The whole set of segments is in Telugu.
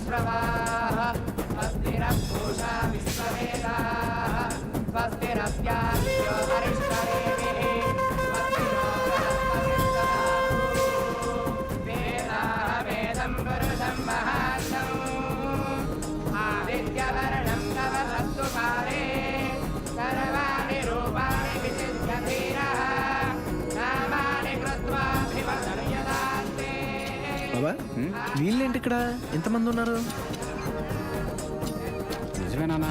श्रवाः स्वस्तिरपूषा विश्ववेदाः स्वस्तिरस्यास्यो हरिष्ठरेभिः स्वस्तिनो बृहस्पतिर्दधातु वेदाहमेदं पुरुषं महान्तम् आदित्यवर्णं नवसत्तु काले सर्वाणि रूपाणि विचित्य धीरः नामानि कृत्वाभिवदनु यदास्ते। బాబా వీళ్ళేంటి ఇక్కడ ఎంతమంది ఉన్నారు? నిజమేనా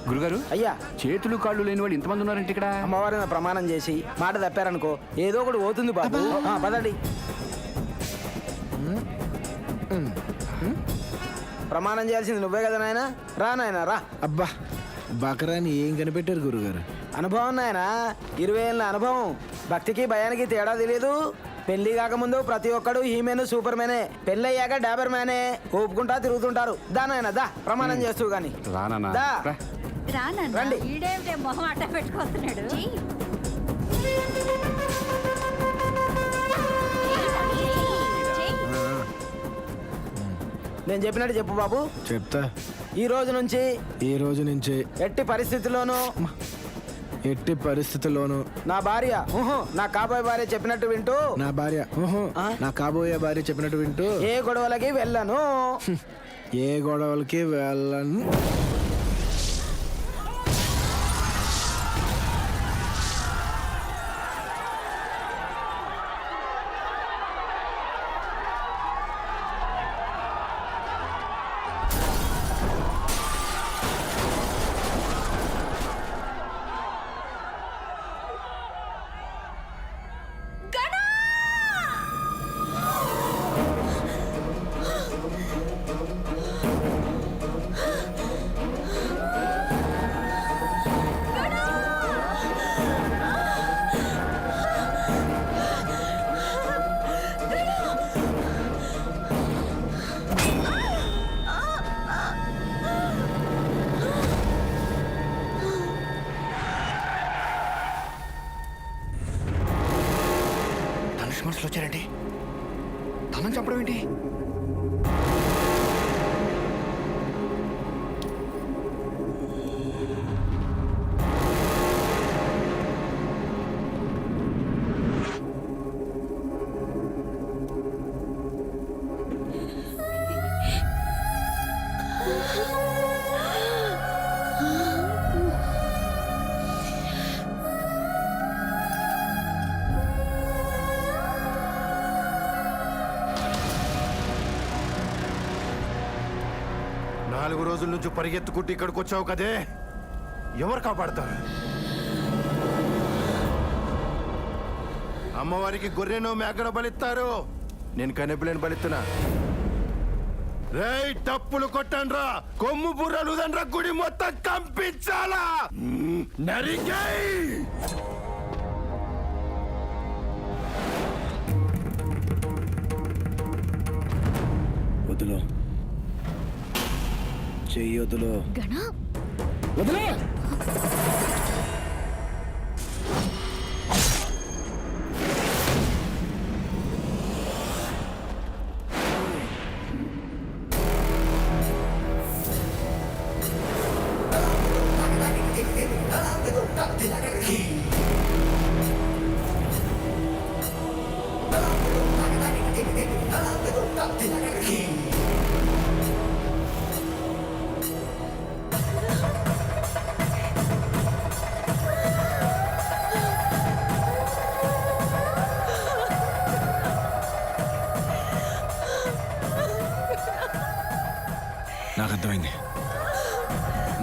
గురుగారు? అయ్యా, చేతులు కాళ్ళు లేని వాళ్ళు ఇంతమంది ఉన్నారంటే ఇక్కడ. అమ్మవారిని ప్రమాణం చేసి మాట తప్పారనుకో ఏదో ఒకటి పోతుంది బాబు. పదండి. ప్రమాణం చేయాల్సింది నువ్వే కదా నాయన. రా నాయన రా. అబ్బా బకరాని ఏం కనిపెట్టారు గురుగారు? అనుభవం నాయన, 20 ఏళ్ళ అనుభవం. భక్తికి భయానికి తేడా తెలియదు. పెళ్లి కాకముందు ప్రతి ఒక్కడు హీమెన్ సూపర్ మేనే, పెళ్ళయ్యాక డాబర్ మేనే ఊపుకుంటా తిరుగుతుంటారు. దా నాయన దా, ప్రమాణం చేస్తూ గాని దా. రండి. ఈడేమిటే మొహం అట్ట పెట్టుకొస్తున్నాడు. నేను చెప్పినట్టు చెప్పు బాబు. చెప్తా. ఈ రోజు నుంచి ఎట్టి పరిస్థితుల్లోనూ నా భార్య నా కాబోయే భార్య చెప్పినట్టు వింటూ నా కాబోయే భార్య చెప్పినట్టు వింటూ ఏ గొడవలకి వెళ్ళను. మనుషులు వచ్చారండి. తనని చంపడం ఏంటి? నాలుగు రోజుల నుంచి పరిగెత్తుకుంటూ ఇక్కడికి వచ్చావు కదే, ఎవరు కాపాడతారు? అమ్మవారికి గొర్రెనో మేకను బలిస్తారు, నేను కనెపిలేని బలిస్తున్నా. రేయ్ టప్పులు కొట్టండ్రా, కొమ్ము బుర్రలు దండ్రా, గుడి మొత్తం కంపించాలా. నరికై వదులు, చెయ్యొద్దులో వదిలే.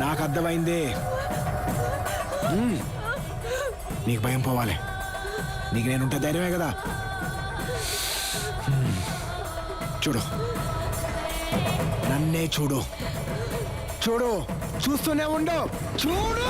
నాకు అర్థమైంది. నీకు భయం పోవాలి, నీకు నేనుంటే ధైర్యమే కదా. చూడు, నన్నే చూడు, చూస్తూనే ఉండు, చూడు.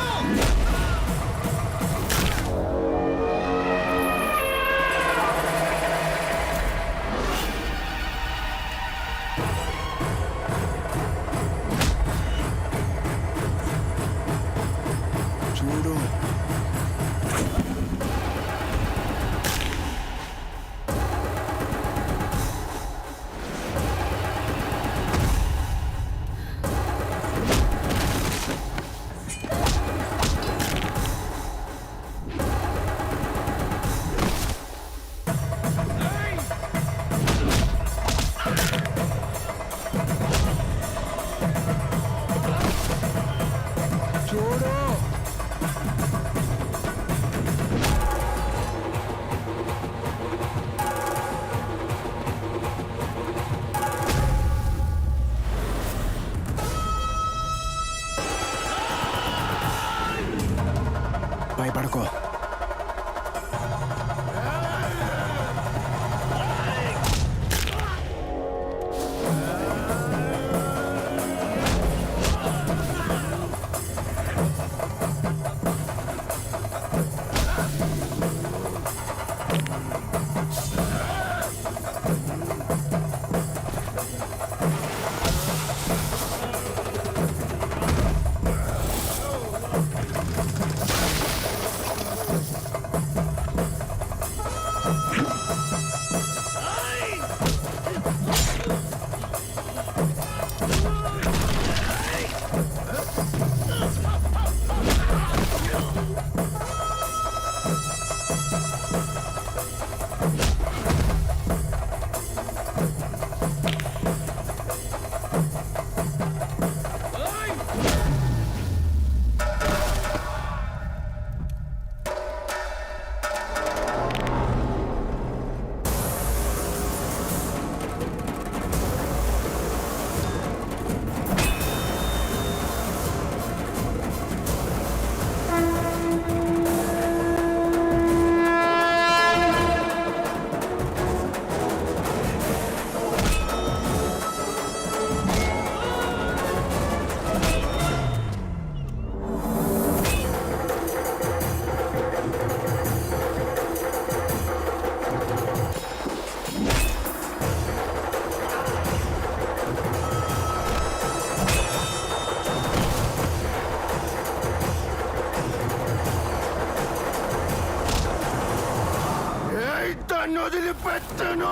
వదిలిపెట్టను.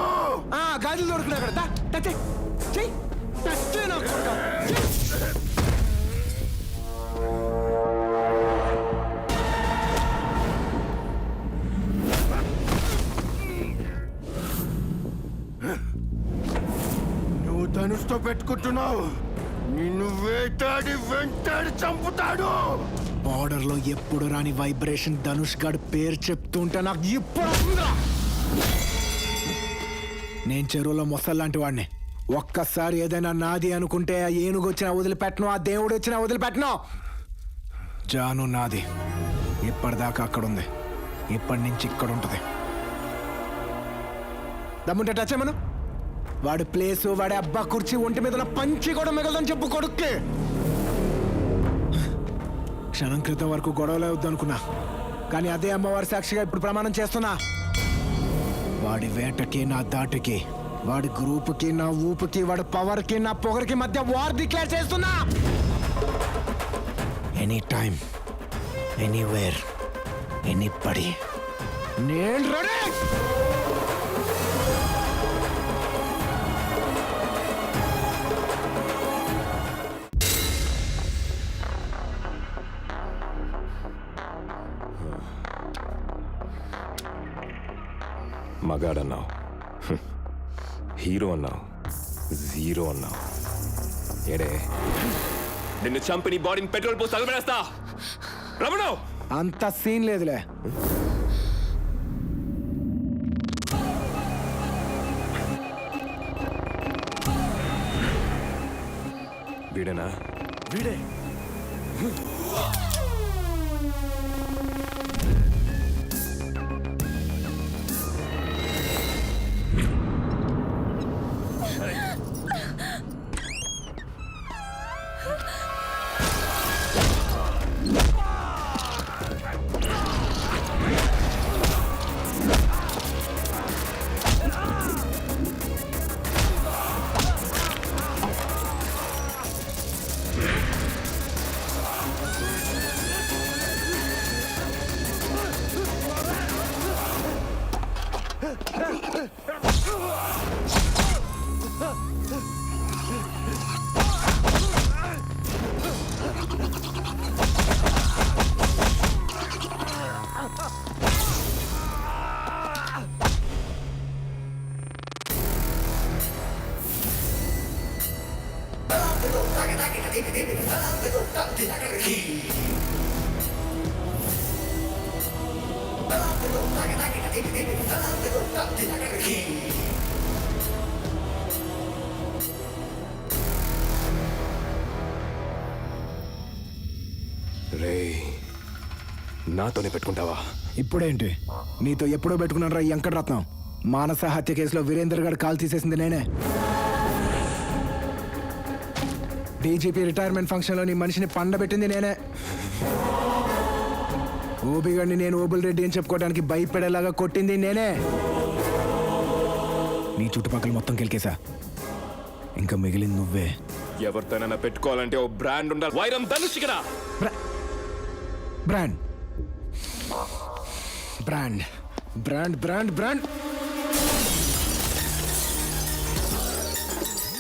గాజులు దొరుకుతున్నాయి అక్కడ. టచ్ చెయ్యి, టచ్ నాకు కొడుకా. నువ్వు ధనుష్తో పెట్టుకుంటున్నావు. నిన్ను వేటాడి వెంటాడి చంపుతాడు. బార్డర్ లో ఎప్పుడు రాని వైబ్రేషన్ ధనుష్ గారి పేరు చెప్తుంటే నాకు ఇప్పుడు వస్తుందా? నేను చెరువులో మొసల్లాంటి వాడిని. ఒక్కసారి ఏదైనా నాది అనుకుంటే ఆ ఏనుగు వచ్చినా వదిలిపెట్టను, ఆ దేవుడు వచ్చినా వదిలిపెట్టను. జాను నాది. ఇప్పటిదాకా అక్కడ ఉంది, ఇప్పటి నుంచి ఇక్కడ ఉంటుంది. దమ్ముంటే టచ్ ఏమను. వాడి ప్లేసు, వాడి అబ్బా కుర్చీ, ఒంటి మీద పంచి కూడా మిగలదని చెప్పు కొడుక్కి. క్షణం క్రితం వరకు గొడవలే వద్దనుకున్నా, కానీ అదే అమ్మవారి సాక్షిగా ఇప్పుడు ప్రమాణం చేస్తున్నా. వాడి వేటకి నా దాటికి, వాడి గ్రూపుకి నా ఊపుకి, వాడి పవర్కి నా పొగరికి మధ్య వార్ డిక్లేర్ చేస్తున్నా. ఎనీ టైం, ఎనీవేర్, ఎనీబడీ, నేను రెడీ. మగాడన్నావు, హీరో అన్నావు, జీరో అన్నావు. ఏడే నిన్ను చంపి నీ బాడీని పెట్రోల్ పోసి తగలబెడేస్తా. రమణు, అంత సీన్ లేదులే. వీడేనా? వీడే. రే, నాతోనే పెట్టుకుంటావా? ఇప్పుడేంటి, నీతో ఎప్పుడో పెట్టుకున్నాను రా వెంకటరత్నం. మానస హత్య కేసులో వీరేందర్ గారు కాల్ తీసేసింది నేనే. డీజీపీ రిటైర్మెంట్ ఫంక్షన్లో నీ మనిషిని పండబెట్టింది నేనే. ఓబిగడిని నేను ఓబుల్ రెడ్డి అని చెప్పుకోవడానికి భయపడేలాగా కొట్టింది నేనే. నీ చుట్టుపక్కల మొత్తం కెలికేసా. ఇంకా మిగిలింది నువ్వే. ఎవరితోనైనా పెట్టుకోవాలంటే ఓ బ్రాండ్ ఉండాలి. వైరం ధనుష్ ఇక్కడ. Brand brand brand brand brand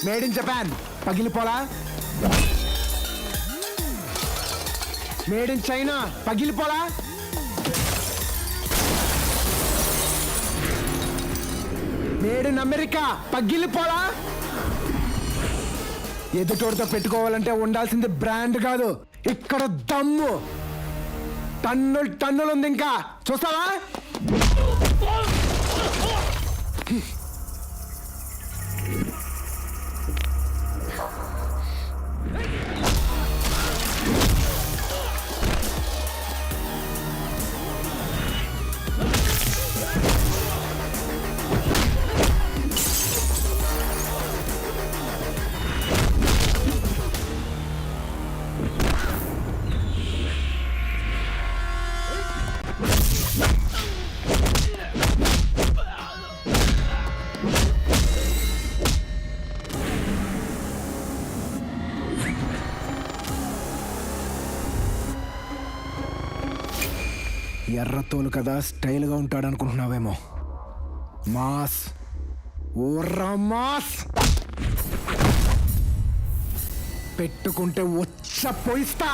made in Japan పగిలిపోలా. మేడ్ ఇన్ చైనా పగిలిపోలా. మేడ్ ఇన్ అమెరికా పగిలిపోలా. ఎదుటోడితో పెట్టుకోవాలంటే ఉండాల్సింది బ్రాండ్ కాదు, ఇక్కడ దమ్ము. టన్నులు టన్నులు ఉంది, ఇంకా చూస్తావా? ఎర్రతోలు కదా స్టైల్గా ఉంటాడు అనుకుంటున్నావేమో. మాస్, ఓర్రా మాస్. పెట్టుకుంటే వచ్చ పోయిస్తా.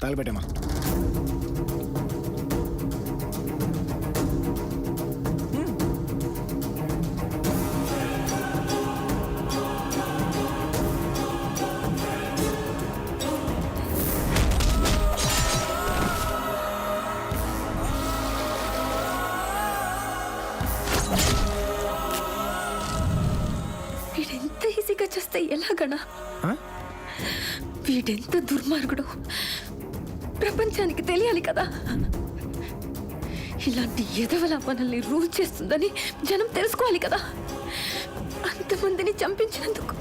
తగలబెట్టమా. వీడెంత ఈజీగా చేస్తే ఎలాగనా? వీడెంత దుర్మార్గుడు ప్రపంచానికి తెలియాలి కదా. ఇలాంటి ఎదవల మనల్ని రూల్ చేస్తుందని జనం తెలుసుకోవాలి కదా. అంతమందిని చంపించినందుకు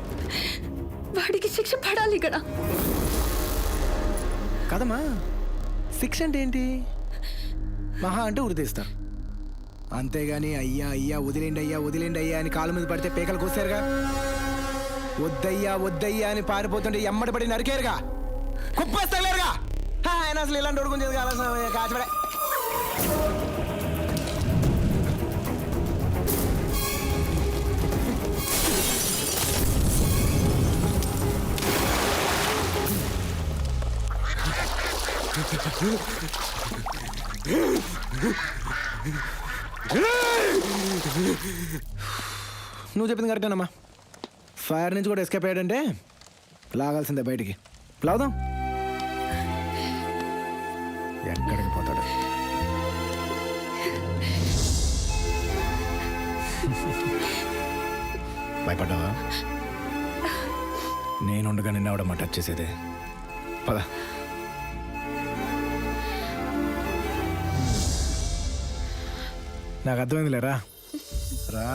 వాడికి శిక్ష పడాలి కదా. కదమ్మా, శిక్ష అంటే ఏంటి? మహా అంటే ఉరితీస్తారు, అంతేగాని అయ్యా అయ్యా వదిలేండి అయ్యా అని కాళ్ళ మీద పడితే పేకలు కోసారుగా. వద్దయ్యా వద్దయ్యా అని పారిపోతుంటే ఎమ్మడి పడి నరికేరుగా, కుప్పేస్తలేరుగా. ఆయన అసలు ఇలాంటి ఉడుకుంది కాచబడే. నువ్వు చెప్పింది కరెక్టేనమ్మా. ఫైర్ నుంచి కూడా ఎస్కేప్ అయ్యాడంటే లాగాల్సిందే బయటికి. లాగుదాం. ఎక్కడికి పోతాడు? భయపడ్డావా? నేనుండగా నిన్న అవడమ్మా టచ్ చేసేది. పద. నాకు అర్థమైందిలేరా, రా.